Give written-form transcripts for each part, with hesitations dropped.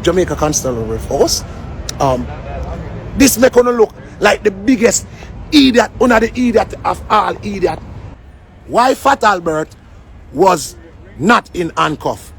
Jamaica Constabulary Force. This make us look like the biggest idiot, under the idiot of all idiot. Why Fat Albert was not in handcuff?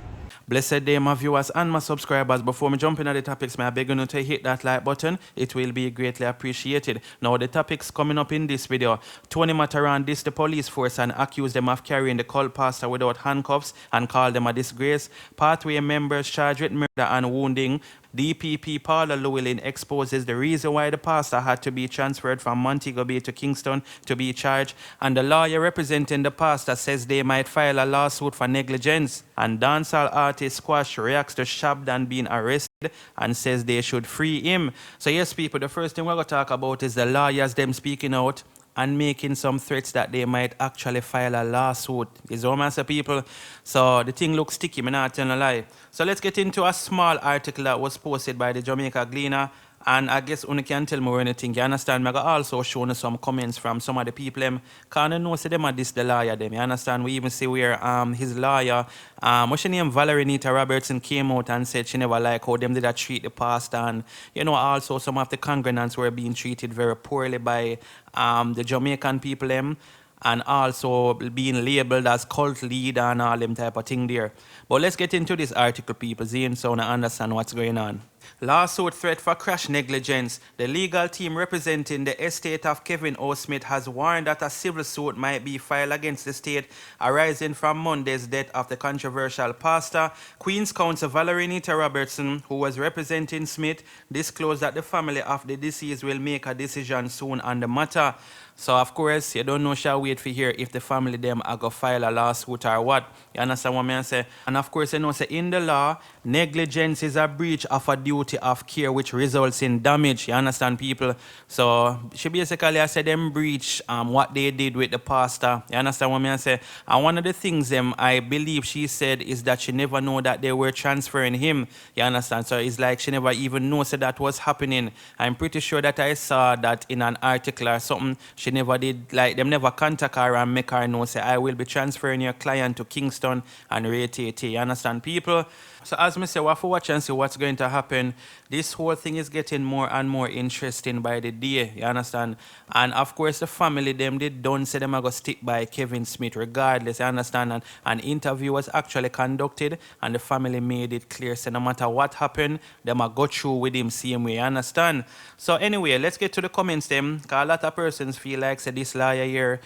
Blessed day, my viewers and my subscribers. Before me jump into the topics, may I beg you to hit that like button. It will be greatly appreciated. Now, the topics coming up in this video. Tony Matterhorn dissed the police force and accused them of carrying the cult pastor without handcuffs and called them a disgrace. Pathway members charged with murder and wounding. DPP Paula Llewellyn exposes the reason why the pastor had to be transferred from Montego Bay to Kingston to be charged, and the lawyer representing the pastor says they might file a lawsuit for negligence. And dancehall artist Squash reacts to Shabdan being arrested and says they should free him. So yes, people, the first thing we're going to talk about is the lawyers, them speaking out and making some threats that they might actually file a lawsuit. Is all master people. So the thing looks sticky, me not telling a lie. So let's get into a small article that was posted by the Jamaica Gleaner. And I guess you can tell me where anything. You understand? I also show you some comments from some of the people. Can you know say them are this the lawyer them? You understand? We even see where his lawyer, what's her name, Valerie Nita Robertson, came out and said she never like how them did that treat the pastor, and you know also some of the congregants were being treated very poorly by the Jamaican people them, and also being labeled as cult leader and all them type of thing there. But let's get into this article, people, so I understand what's going on. Lawsuit threat for crash negligence. The legal team representing the estate of Kevin O. Smith has warned that a civil suit might be filed against the state arising from Monday's death of the controversial pastor. Queen's Counsel Valerie Nita Robertson, who was representing Smith, disclosed that the family of the deceased will make a decision soon on the matter. So, of course, you don't know, shall wait for hear if the family them are going to file a lawsuit or what. You understand what I say? And, of course, you know, say in the law, negligence is a breach of a duty of care which results in damage. You understand, people? So, she basically, I said, them breach what they did with the pastor. You understand what I say? And one of the things I believe she said is that she never know that they were transferring him. You understand? So, it's like she never even knows that was happening. I'm pretty sure that I saw that in an article or something. She never did, like, them never contact her and make her know, say, I will be transferring your client to Kingston and rate. You understand, people? So as I say, we have to watch and see what's going to happen. This whole thing is getting more and more interesting by the day, you understand? And of course, the family, they don't say them are going to stick by Kevin Smith regardless, you understand? And an interview was actually conducted and the family made it clear, so no matter what happened, they might go through with him same way, you understand? So anyway, let's get to the comments them, because a lot of persons feel like, say, this lawyer here,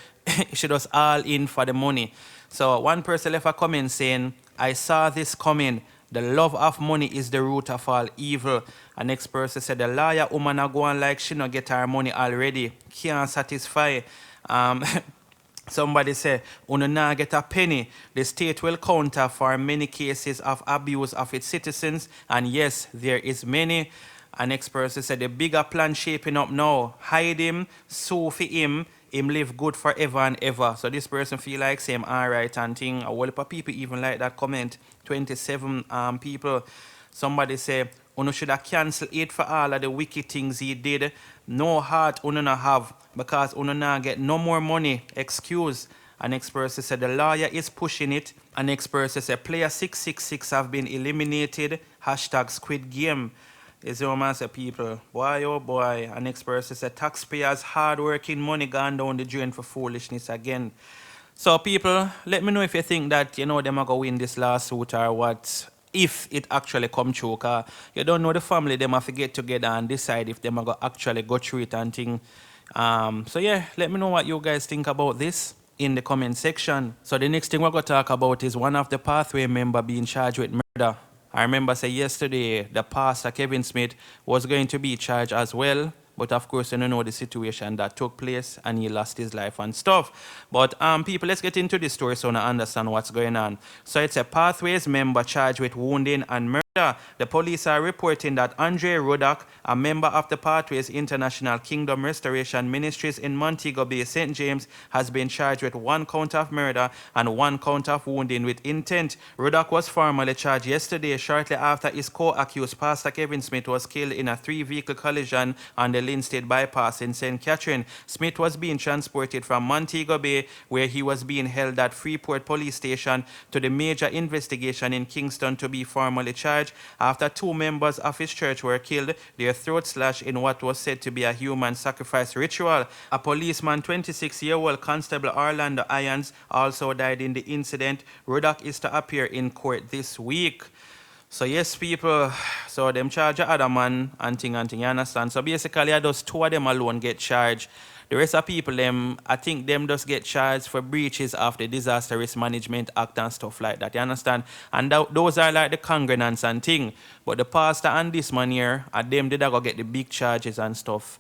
she does all in for the money. So one person left a comment saying, I saw this coming. The love of money is the root of all evil. And next person said, the lawyer woman are going like she not get her money already. Can't satisfy. Somebody said, "Una not get a penny. The state will counter for many cases of abuse of its citizens." And yes, there is many. An next person said, the bigger plan shaping up now. Hide him, sue for him live good forever and ever. So this person feel like same alright and thing. A whole heap of people even like that comment. 27 people. Somebody say, Uno should have cancelled it for all of the wicked things he did. No heart Uno not have because Uno not get no more money. Excuse. An next person said the lawyer is pushing it. An next person said player 666 have been eliminated. Hashtag Squid Game. Is your master people? Boy, oh boy. An next person said taxpayers' hard-working money gone down the drain for foolishness again. So people, let me know if you think that, you know, them are going to win this lawsuit or what, if it actually come true. Cause you don't know the family, them have to get together and decide if them are going to actually go through it and thing. So yeah, let me know what you guys think about this in the comment section. So the next thing we're going to talk about is one of the Pathway member being charged with murder. I remember say yesterday the pastor Kevin Smith was going to be charged as well. But of course, you don't know the situation that took place and he lost his life and stuff. But people, let's get into this story so I understand what's going on. So it's a Pathways member charged with wounding and murder. The police are reporting that Andre Rodak, a member of the Pathways International Kingdom Restoration Ministries in Montego Bay, St. James, has been charged with 1 count of murder and 1 count of wounding with intent. Rodak was formally charged yesterday shortly after his co-accused Pastor Kevin Smith was killed in a 3-vehicle collision on the Linstead bypass in St. Catherine. Smith was being transported from Montego Bay, where he was being held at Freeport Police Station, to the major investigation in Kingston to be formally charged. charge after 2 members of his church were killed, their throats slashed in what was said to be a human sacrifice ritual. A policeman, 26-year-old Constable Orlando Irons, also died in the incident. Ruddock is to appear in court this week. So yes, people, so them charge a other man and thing, you understand? So basically, I just 2 of them alone get charged. The rest of people, them, I think them just get charged for breaches of the Disaster Risk Management Act and stuff like that, you understand? And those are like the congregants and thing. But the pastor and this man here, them did go get the big charges and stuff.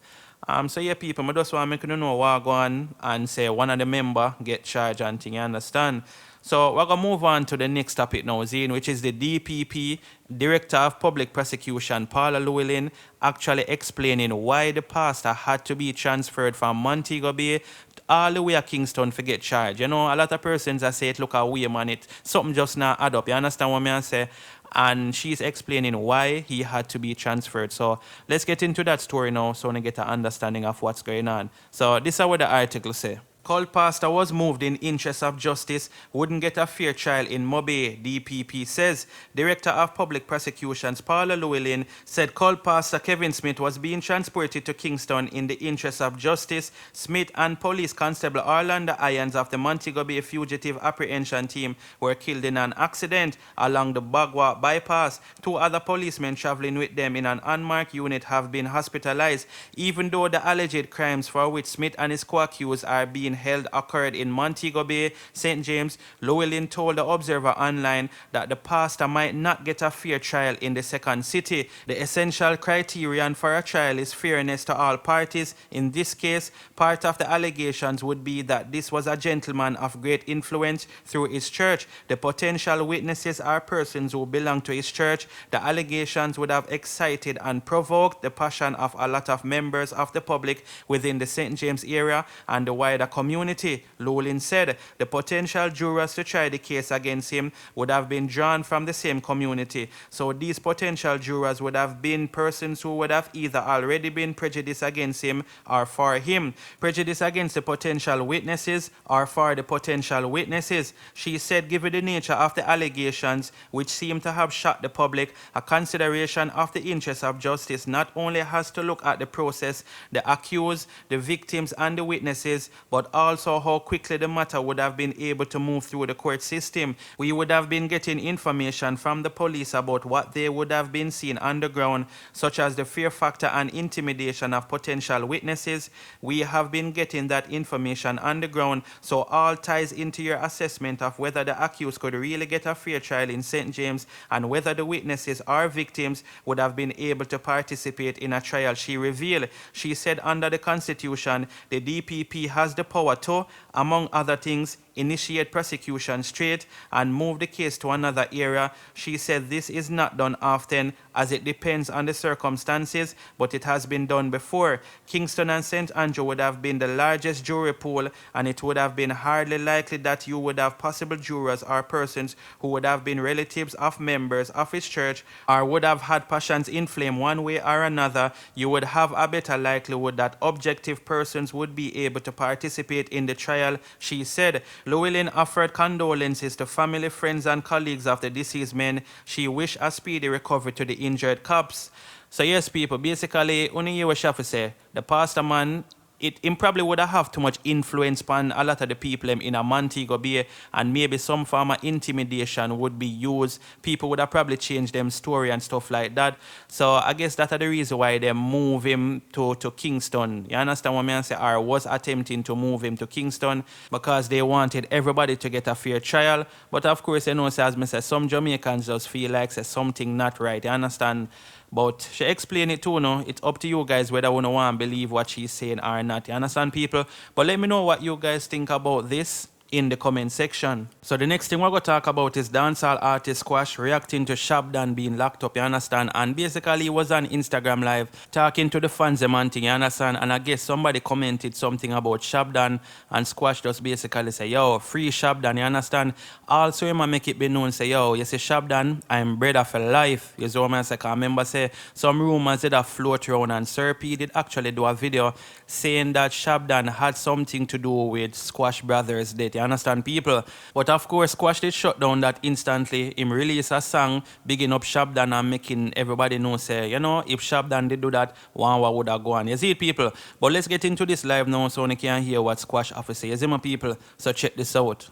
So yeah, people, I just want to make you know what go on and say one of the member get charged and thing, you understand? So we're going to move on to the next topic now, Zine, which is the DPP, Director of Public Prosecution, Paula Llewellyn, actually explaining why the pastor had to be transferred from Montego Bay all the way to Kingston for get charged. You know, a lot of persons say it look away, man, it something just not add up. You understand what I say? And she's explaining why he had to be transferred. So let's get into that story now so we get an understanding of what's going on. So this is what the article say. Cult pastor was moved in interest of justice, wouldn't get a fair trial in Mobe, DPP says. Director of Public Prosecutions Paula Llewellyn said cult pastor Kevin Smith was being transported to Kingston in the interest of justice. Smith and police constable Orlando Irons of the Montego Bay Fugitive Apprehension Team were killed in an accident along the Bagua bypass. 2 other policemen traveling with them in an unmarked unit have been hospitalized, even though the alleged crimes for which Smith and his co-accused are being held occurred in Montego Bay, St. James. Llewellyn told the Observer Online that the pastor might not get a fair trial in the second city. The essential criterion for a trial is fairness to all parties. In this case, part of the allegations would be that this was a gentleman of great influence through his church. The potential witnesses are persons who belong to his church. The allegations would have excited and provoked the passion of a lot of members of the public within the St. James area and the wider community. Llewellyn said the potential jurors to try the case against him would have been drawn from the same community. So these potential jurors would have been persons who would have either already been prejudiced against him or for him. Prejudice against the potential witnesses or for the potential witnesses. She said, given the nature of the allegations, which seem to have shocked the public, a consideration of the interest of justice not only has to look at the process, the accused, the victims, and the witnesses, but also how quickly the matter would have been able to move through the court system. We would have been getting information from the police about what they would have been seeing underground, such as the fear factor and intimidation of potential witnesses. We have been getting that information underground, so all ties into your assessment of whether the accused could really get a fair trial in St. James and whether the witnesses or victims would have been able to participate in a trial, she revealed. She said under the Constitution, the DPP has the power to, among other things, initiate prosecution straight and move the case to another area. She said this is not done often as it depends on the circumstances, but it has been done before. Kingston and St. Andrew would have been the largest jury pool, and it would have been hardly likely that you would have possible jurors or persons who would have been relatives of members of his church or would have had passions inflamed one way or another. You would have a better likelihood that objective persons would be able to participate in the trial, she said. Llewellyn offered condolences to family, friends, and colleagues of the deceased men. She wished a speedy recovery to the injured cops. So yes, people, basically, only you wish to say, the pastor man, it probably would have too much influence on a lot of the people in a Montego Bay, and maybe some form of intimidation would be used. People would have probably changed them story and stuff like that. So I guess that's the reason why they move him to Kingston. You understand what I say? Or was attempting to move him to Kingston because they wanted everybody to get a fair trial. But of course, you know, as I say, some Jamaicans just feel like say something not right. You understand? But she explained it too, no? It's up to you guys whether you want to believe what she's saying or not. You understand, people? But let me know what you guys think about this in the comment section. So the next thing we're going to talk about is dancehall artist Squash reacting to Shabdan being locked up, you understand? And basically he was on Instagram live talking to the fans and thing, you understand? And I guess somebody commented something about Shabdan, and Squash just basically say, yo, free Shabdan, you understand? Also he might make it be known, say, yo, you see Shabdan, I'm brother for life. You see what I say? I remember say some rumors did a float around, and Sir P did actually do a video saying that Shabdan had something to do with Squash Brothers' death. You understand, people? But of course, Squash did shut down that instantly. Him release a song, bigging up Shabdan and making everybody know, say, you know, if Shabdan did do that, one would have gone. You see it, people? But let's get into this live now so you can hear what Squash have to say. You see my people? So check this out.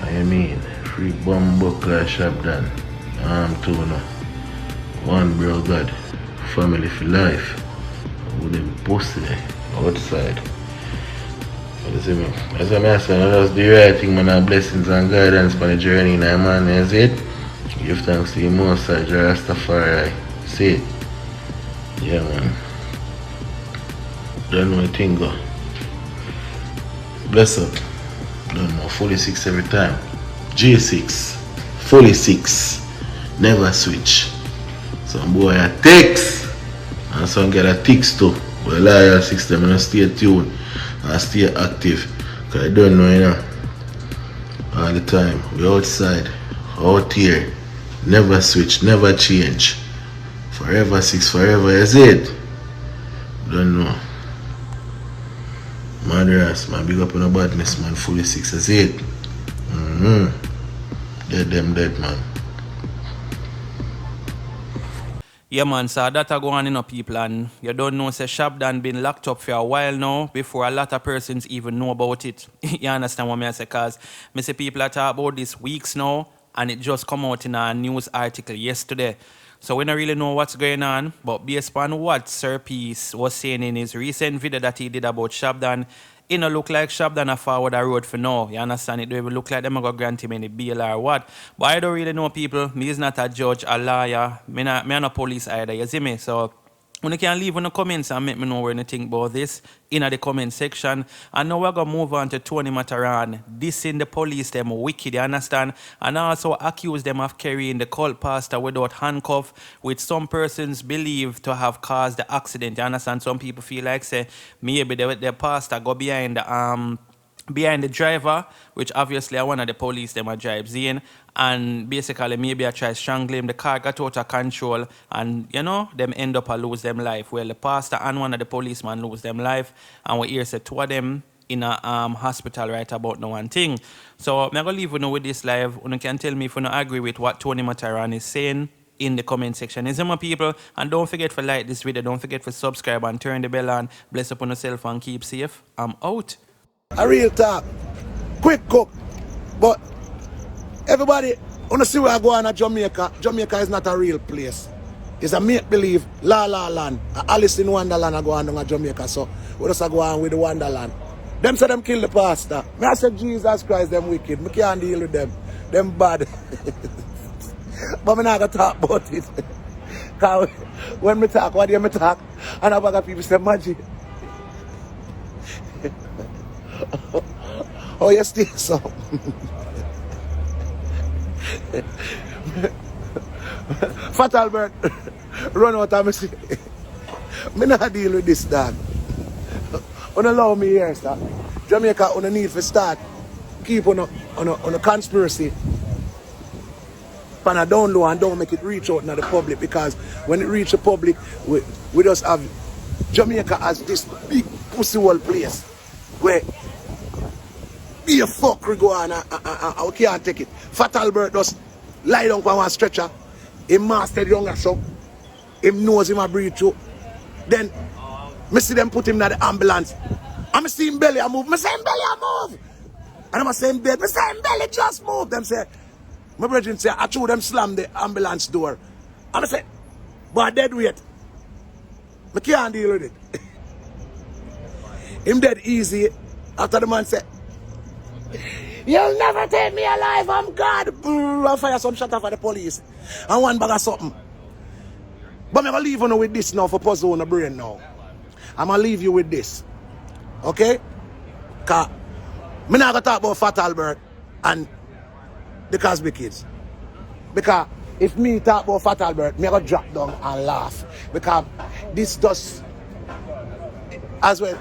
I mean, free Bumbuckler Shabdan. Tuna. One bro God. Family for life. With them pussy outside. You see me? As I say, I just do the right thing, man. Blessings and guidance for the journey, now, man. You see it? Give thanks to the Most High, Rastafari. See it? Yeah, man. Don't know a thing, go. Bless up. Don't know. 46 every time. G6. 46. Never switch. Some boy a text. And some get a text too. But loyal system, and stay tuned and stay active. Cause I don't know, you know. All the time. We outside. Out here. Never switch. Never change. Forever 6. Forever is it. Don't know. Madras, man, big up on the badness, man. 46 is it. Dead them dead, man. Yeah, man, so that a go on, you know, people, and you don't know, say Shabdan been locked up for a while now before a lot of persons even know about it. You understand what I say? Because I say people are talking about this weeks now, and it just come out in a news article yesterday. So we don't really know what's going on, but based on what Sir Peace was saying in his recent video that he did about Shabdan, it don't look like Shabdan a forward a road for now. You understand? It don't even look like them are going to grant him any bail or what. But I don't really know, people. Me is not a judge, a lawyer. Me not a police either. You see me? So when you can leave in the comments and make me know what you think about this in the comment section. And now we're going to move on to Tony Matterhorn dissing the police, them wicked, you understand? And also accuse them of carrying the cult pastor without handcuff, which some persons believe to have caused the accident, you understand? Some people feel like, say, maybe the pastor go behind the driver, which obviously one of the police them a drives in, and basically maybe I try strangling him, the car got out of control, and you know, them end up a lose them life. Well, the pastor and one of the policemen lose them life, and we hear say two of them in a hospital right about no one thing. So I'm gonna leave you know with this live. You can tell me if you don't agree with what Tony Matterhorn is saying in the comment section. Is my people, and don't forget to like this video, don't forget to subscribe and turn the bell on. Bless upon yourself and keep safe. I'm out. A real talk. Quick cook. But everybody, wanna see where I go on at Jamaica. Jamaica is not a real place. It's a make-believe, la land. Alice in Wonderland I go on at Jamaica. So we just go on with the Wonderland. Them say them kill the pastor. Me I say Jesus Christ, them wicked. Me can't deal with them. Them bad. But me not gonna talk about it. Cause when me talk, what do you talk? And a bag of people say magic. Oh, you still so. Fat Albert, run out of me. Me not deal with this, dog. Don't allow me here, sir. Jamaica, on the need for start. Keep on a conspiracy. Pan a down low and don't make it reach out to the public, because when it reach the public, we just have Jamaica as this big pussy hole place where be a fuck we go on and we can't take it. Fat Albert just lie down on one stretcher. He mastered younger so him knows him a breathe through. Then me see them put him in the ambulance. And me see him belly a move. Me say him belly a move. And I'm saying bed. Me say him belly just move. Them say, my brethren say, I threw them slam the ambulance door. And I say, but dead weight. I can't deal with it. Him dead easy. After the man said, you'll never take me alive, I'm God. I fire some shot for the police. And one bag of something. But I'm going to leave you with this now for puzzle on the brain now. I'm going to leave you with this. Okay? Because I'm not going to talk about Fat Albert and the Cosby kids. Because if me talk about Fat Albert, I'm going to drop down and laugh. Because this does, as well,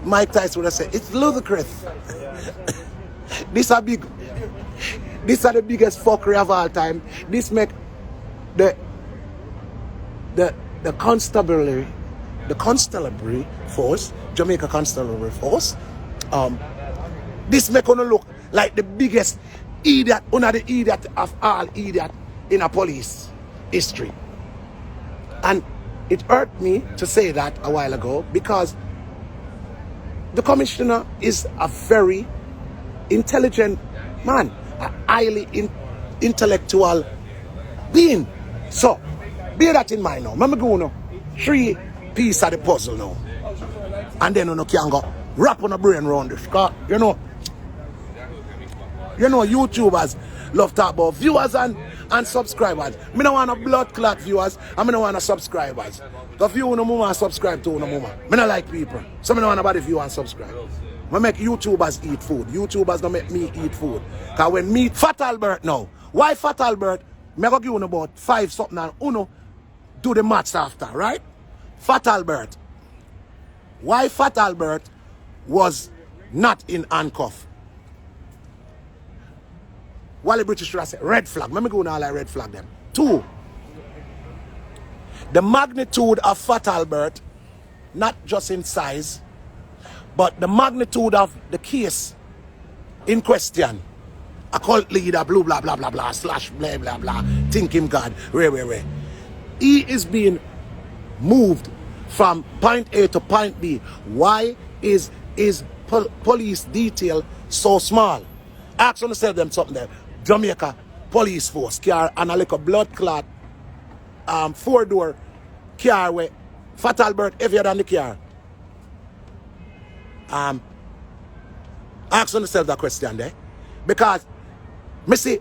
Mike Tyson would have said, it's ludicrous. These are the biggest fuckery of all time. This make the constabulary force, Jamaica Constabulary Force, This make gonna look like the biggest idiot, one of the idiot of all idiot in a police history. And it hurt me to say that a while ago because the commissioner is a very intelligent man, a highly intellectual being. So, bear that in mind now. I'm going to 3 pieces of the puzzle now. And then you can go wrap on a brain around this. Because, you know, YouTubers love talk about viewers and subscribers. I don't want a blood clot viewers, and I don't want a subscribers. Because if you no more subscribe to no more. I don't like people. So I don't want nobody view and subscribe. I make YouTubers eat food. YouTubers don't make me eat food. Because when me, Fat Albert now. Why Fat Albert? I'm going to give you about 5 something and uno do the maths after, right? Fat Albert. Why Fat Albert was not in handcuff? Wally British should have said red flag. Let me go now like red flag them. 2. The magnitude of Fat Albert, not just in size, but the magnitude of the case in question. A cult leader, blah, blah, blah, blah, blah, slash, blah, blah, blah, think him God, where. He is being moved from point A to point B. Why is police detail so small? Ask them to tell them something there. Jamaica police force car and a little blood clot 4-door car where Fat Albert heavier than the car. Ask yourself that question there. Because me see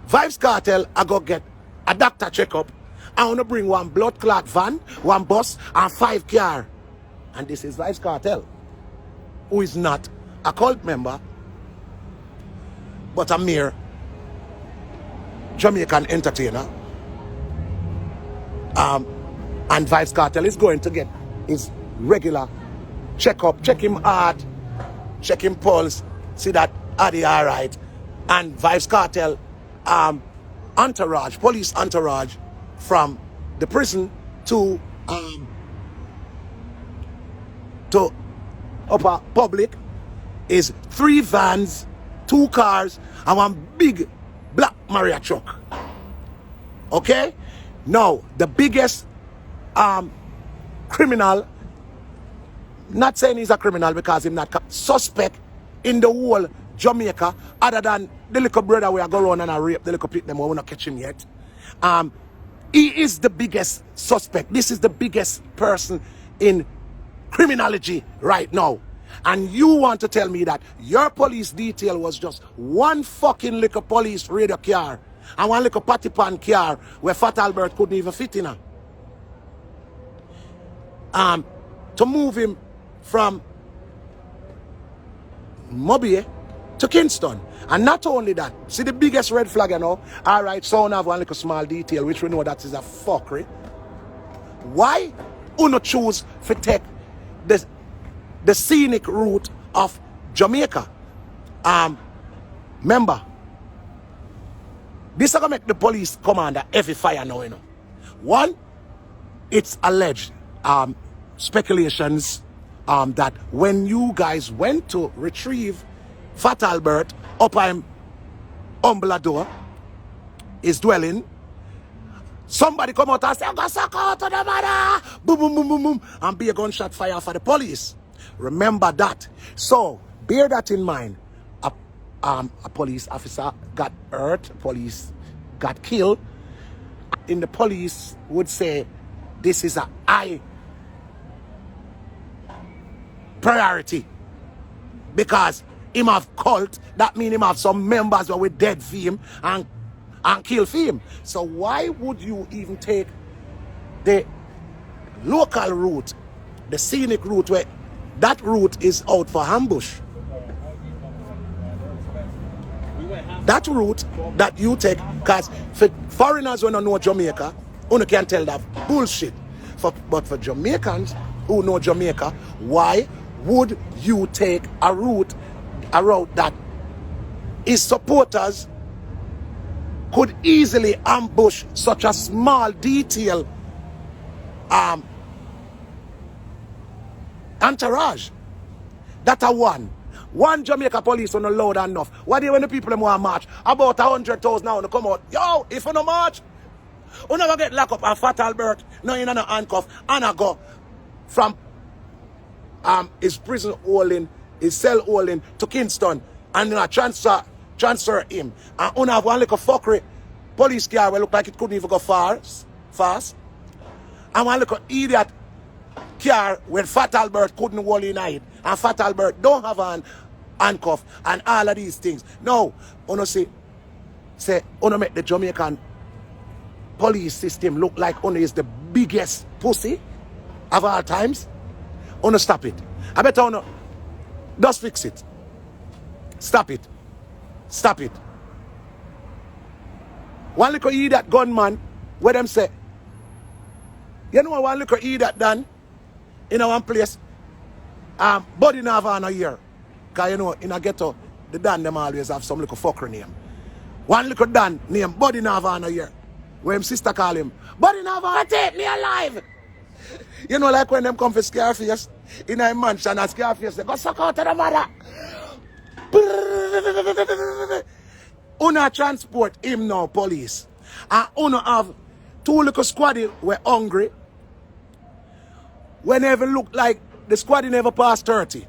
Vibes Cartel I go get a doctor checkup. I want to bring 1 blood clot van, 1 bus and 5 car. And this is Vibes Cartel, who is not a cult member but a mere Jamaican entertainer. And Vibes Cartel is going to get his regular checkup, check him heart, check him pulse, see that are they all right. And Vibes Cartel entourage, police entourage from the prison to upper public is 3 vans, 2 cars, and 1 big black Maria truck. Okay? Now, the biggest criminal, not saying he's a criminal because he's not suspect in the whole Jamaica, other than the little brother we are going around and I rape the little pit them, we will not catch him yet. He is the biggest suspect. This is the biggest person in criminology right now. And you want to tell me that your police detail was just 1 fucking little police radio car and 1 little patty pan car where Fat Albert couldn't even fit in her. To move him from Mobile to Kingston. And not only that, see the biggest red flag, you know? Alright, so I have 1 little small detail, which we know that is a fuckery. Why uno choose to take the scenic route of Jamaica? Remember, this is going to make the police commander heavy fire now, you know. 1, it's alleged speculations that when you guys went to retrieve Fat Albert up him Umblador, his dwelling, somebody come out and say, I'm going to suck out to the mother, boom, boom, boom, boom, boom, and be a gunshot fire for the police. Remember that. So, bear that in mind. A police officer got hurt, police got killed. In the police would say, this is a high priority. Because him have cult, that means him have some members who are dead for him and kill for him. So why would you even take the local route, the scenic route, where that route is out for ambush? That route that you take, because for foreigners who don't know Jamaica, you can tell that bullshit. But for Jamaicans who know Jamaica, why would you take a route that his supporters could easily ambush such a small detail entourage? That a 1. One Jamaica police on the load enough. What do when the people them want march? About 100,000 now to come out. Yo, if you no march, you never get locked up. And Fat Albert, no in a handcuff, and I go from his prison holding, his cell holding to Kingston, and transfer him. And you have one little fuckery police car where look like it couldn't even go fast. And one little idiot car where Fat Albert couldn't hold in it. And Fat Albert don't have an handcuff and all of these things. No, you say you make the Jamaican police system look like you is the biggest pussy of all times. You stop it. I bet you just fix it. Stop it. Stop it. One little idiot gunman, where them say, you know one little idiot done in one place, body never on a year. Because you know, in a ghetto, the Dan them always have some little fucker name. One little Dan named Body Never on a year. Where his sister call him, Body Never, take me alive. You know, like when them come for Scarface in a mansion and Scarface say, go suck out to the mother. Una transport him now, police. And una have two little squaddy were hungry. Whenever look like the squaddy never passed 30.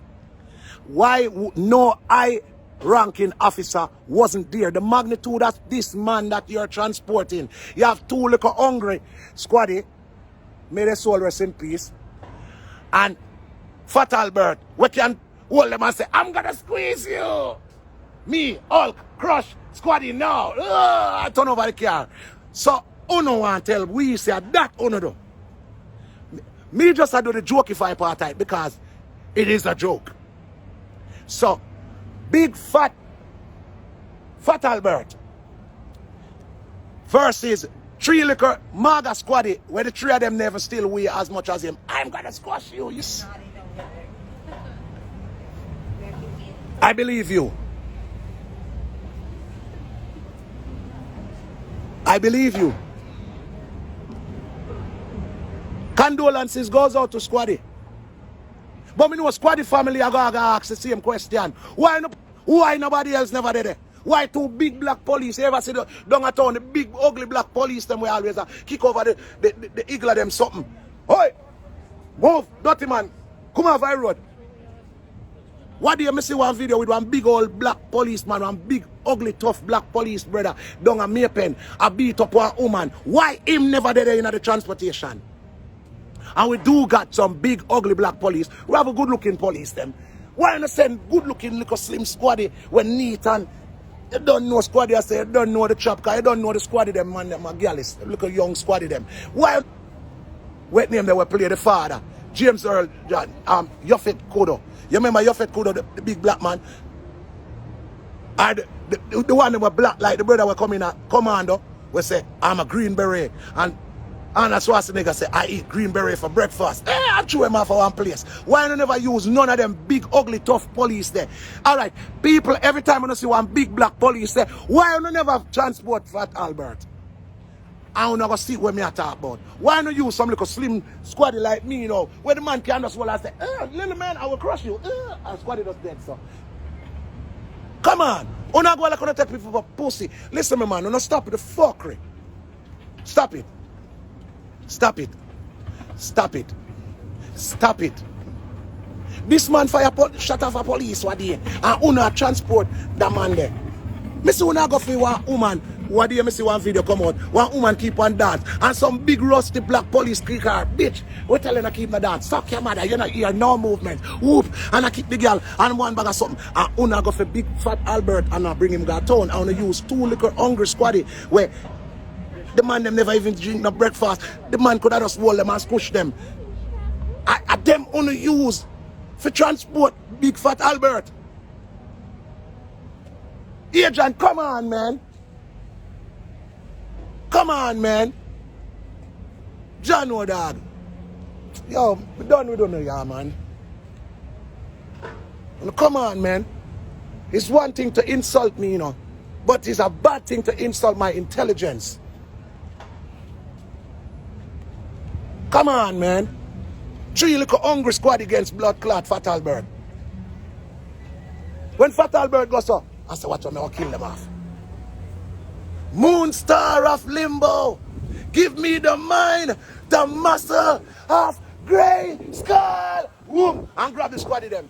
Why no high-ranking officer wasn't there? The magnitude of this man that you're transporting. You have two little hungry squaddy. May their soul rest in peace. And Fat Albert, we can hold them and say, I'm gonna squeeze you. Me, Hulk, crush, squaddy now. I turn over the car. So, Uno want to tell we say that Uno do. Me just do the jokeify part of it because it is a joke. So, big fat Albert versus three little MAGA squaddy where the three of them never still weigh as much as him. I'm gonna squash you. I believe you. I believe you. Condolences goes out to Squaddy. But me know Squaddy family are going to ask the same question. Why nobody else never did it? Why two big black police? You ever see down a town, the big ugly black police them we always kick over the eagle of them something. Oi! Move, dirty man. Come over the road. What do you see one video with one big old black policeman, one big ugly tough black police brother down a Maypen, a beat up one woman. Why him never did it in the transportation? And we do got some big ugly black police. We have a good looking police them. Why not send good looking little slim squaddy when neat and you don't know squaddy, I say you don't know the chop, because you don't know the squaddy them man, them a gallus, little young squaddy them. Why what name they will play the father? James Earl John, Yofet Kodo. You remember Yofet Kodo, the big black man? And the one that was black, like the brother was coming at commando, we say, I'm a green beret. And Arnold Schwarzenegger say, I eat green beret for breakfast. I threw him off for one place. Why don't never use none of them big, ugly, tough police there? Alright, people, every time I see one big black police there, why don't never transport Fat Albert? I don't never see what me I talk about. Why don't use some little slim squaddy like me, you know, where the man can just well say, little man, I will crush you. And squaddy just dead, so. Come on. You're not going to take people for pussy. Listen, my man, you're not stop the fuckery. Stop it. Stop it. Stop it. Stop it. This man shut off a police one day and you not transport that man there. Me see una go for one woman. One day me see one video come out. One woman keep on dance. And some big rusty black police kick her. Bitch, we telling her keep the dance. Fuck your mother. You're not here. No movement. Whoop. And I kick the girl and one bag of something. And una go for big Fat Albert and I bring him to town. And I use two little hungry squaddy where the man them never even drink no breakfast. The man could have just hold them and squish them. I them only use for transport big Fat Albert. Agent, come on, man. Come on, man. John, no dog. Yo, we don't know, yeah, man. Come on, man. It's one thing to insult me, you know, but it's a bad thing to insult my intelligence. Come on, man. Three little hungry squad against blood clot Fat Albert. When Fat Albert goes so, I say, watch out, me, I'll kill them off. Moon Star of Limbo, give me the mind, the muscle of Grey Skull. Whoop, and grab the squad of them.